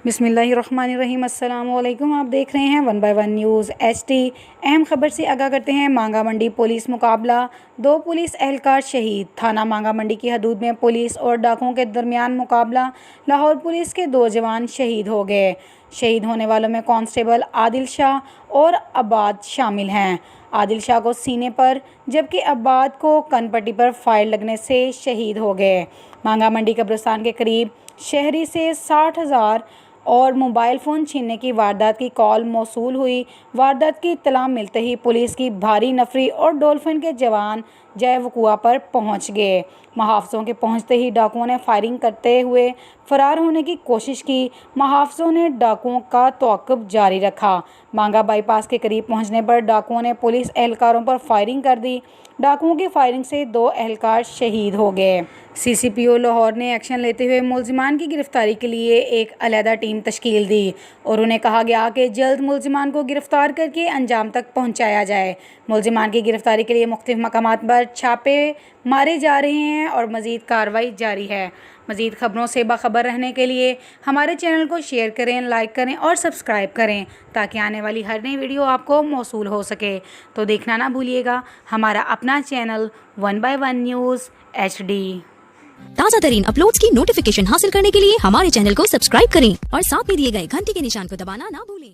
बिस्मिल्लाहिर्रहमानिर्रहीम। अस्सलाम वालेकुम। आप देख रहे हैं 1 बाय 1 न्यूज़ HD। अहम खबर से आगाह करते हैं। मांगा मंडी पुलिस मुकाबला, 2 पुलिस एहलकार शहीद। थाना मांगा मंडी की हदूद में पुलिस और डाकुओं के दरमियान मुकाबला, लाहौर पुलिस के 2 जवान शहीद हो गए। शहीद होने वालों में कांस्टेबल आदिल शाह और अब्बाद शामिल हैं। आदिल शाह को सीने पर जबकि अब्बाद को कनपट्टी पर फायर लगने से शहीद हो गए। मांगा मंडी कब्रिस्तान के करीब शहरी से 60,000 और मोबाइल फ़ोन छीनने की वारदात की कॉल मौसूल हुई। वारदात की इत्तला मिलते ही पुलिस की भारी नफरी और डॉल्फिन के जवान जय वकुआ पर पहुंच गए। मुहाफ़िज़ों के पहुंचते ही डाकुओं ने फायरिंग करते हुए फ़रार होने की कोशिश की। मुहाफ़िज़ों ने डाकुओं का तौक़ुब जारी रखा। मांगा बाईपास के करीब पहुंचने पर डाकुओं ने पुलिस एहलकारों पर फायरिंग कर दी। डाकुओं की फायरिंग से 2 एहलकार शहीद हो गए। CCPO लाहौर ने एक्शन लेते हुए मुलजिमान की गिरफ्तारी के लिए एक अलहदा टीम तश्कील दी और उन्हें कहा गया कि जल्द मुलजिमान को गिरफ्तार करके अंजाम तक पहुंचाया जाए। मुलजिमान की गिरफ्तारी के लिए मुख्तलिफ मकामात पर छापे मारे जा रहे हैं और मज़ीद कार्रवाई जारी है। मज़ीद ख़बरों से बाखबर रहने के लिए हमारे चैनल को शेयर करें, लाइक करें और सब्सक्राइब करें ताकि आने वाली हर नई वीडियो आपको मौसूल हो सके। तो देखना ना भूलिएगा हमारा अपना चैनल 1 बाय 1 न्यूज़ HD। ताज़ा तरीन अपलोड्स की नोटिफिकेशन हासिल करने के लिए हमारे चैनल को सब्सक्राइब करें और साथ में दिए गए घंटी के निशान को दबाना ना भूलें।